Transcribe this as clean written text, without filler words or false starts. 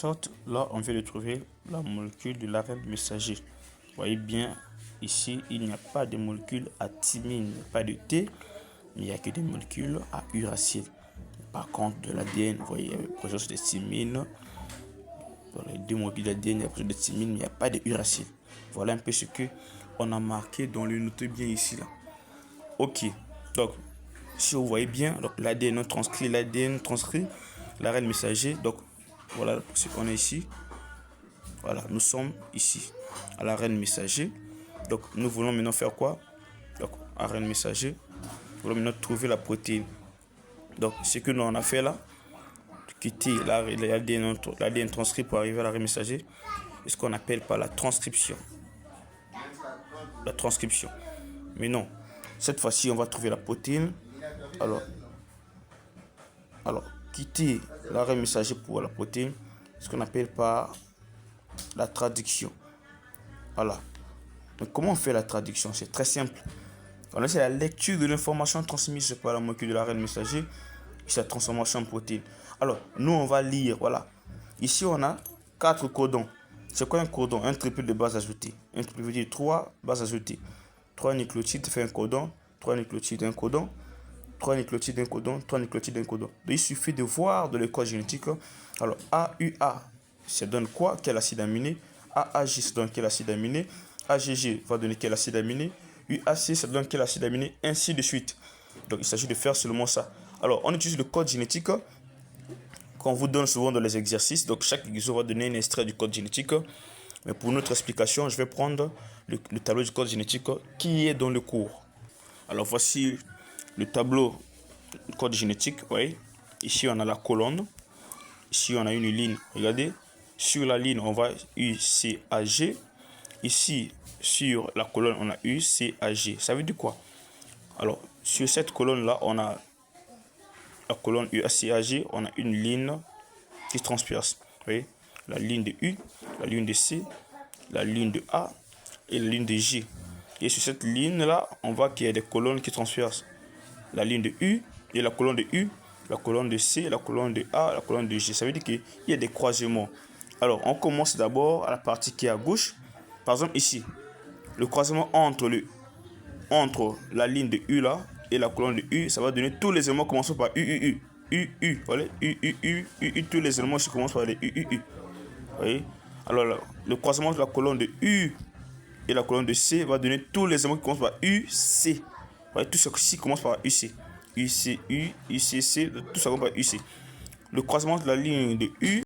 sorte, là, on vient de trouver la molécule de l'ARN messager. Vous voyez bien, ici, il n'y a pas de molécule à thymine, pas de T, mais il n'y a que des molécules à uracile. Par contre, de l'ADN, vous voyez, il y a présence de thymine. Dans les deux molécules d'ADN, il y a présence de thymine, mais il n'y a pas de uracile. Voilà un peu ce que on a marqué dans le note bien ici, là. Ok, donc, si vous voyez bien, l'ADN transcrit l'ARN messager. Donc, voilà ce qu'on a ici. Voilà, nous sommes ici à l'ARN messager. Donc, nous voulons maintenant faire quoi? Donc, ARN messager. Nous voulons maintenant trouver la protéine. Donc, ce que nous on a fait là, quitter l'ADN transcrit pour arriver à l'ARN messager, c'est ce qu'on appelle par la transcription. La transcription. Mais non, cette fois-ci, on va trouver la protéine. Alors, quitter l'ARN messager pour la protéine, ce qu'on appelle par la traduction. Voilà. Donc, comment on fait la traduction? C'est très simple. C'est la lecture de l'information transmise par la molécule de l'ARN messager et sa transformation en protéine. Alors, nous, on va lire. Voilà. Ici, on a 4 codons. C'est quoi un codon? Un triple de base ajoutée. Un triple veut dire 3 bases ajoutées. 3 nucléotides fait un codon. 3 nucléotides, un codon. 3 nucléotides, un codon. 3 nucléotides, un codon. Donc, il suffit de voir dans le code génétique. Alors, AUA, ça donne quoi? Quel acide aminé? AAG, ça donne quel acide aminé? AGG va donner quel acide aminé? UAC, ça donne quel acide aminé? Ainsi de suite. Donc, il s'agit de faire seulement ça. Alors, on utilise le code génétique qu'on vous donne souvent dans les exercices. Donc, chaque exercice va donner un extrait du code génétique. Mais pour notre explication, je vais prendre le tableau du code génétique qui est dans le cours. Alors, voici le tableau du code génétique. Oui. Ici, on a la colonne. Ici, on a une ligne. Regardez. Sur la ligne, on va UCAG. Ici, sur la colonne, on a UCAG. Ça veut dire quoi? Alors, sur cette colonne-là, on a la colonne UACAG. On a une ligne qui transperce. Vous voyez? La ligne de U, la ligne de C, la ligne de A et la ligne de G. Et sur cette ligne-là, on voit qu'il y a des colonnes qui transpercent. La ligne de U et la colonne de U, la colonne de C, la colonne de A, la colonne de G. Ça veut dire qu'il y a des croisements. Alors, on commence d'abord à la partie qui est à gauche. Par exemple, ici, le croisement entre la ligne de U là et la colonne de U, ça va donner tous les éléments commençant par UUU. UU, voilà, UU, tous les éléments qui commencent par les UUU. Vous voyez? Alors, le croisement de la colonne de U et la colonne de C va donner tous les éléments qui commencent par UC. Vous voyez, tout ceci commence par UC. UCU, UCC, tout ça commence par UC. Le croisement de la ligne de U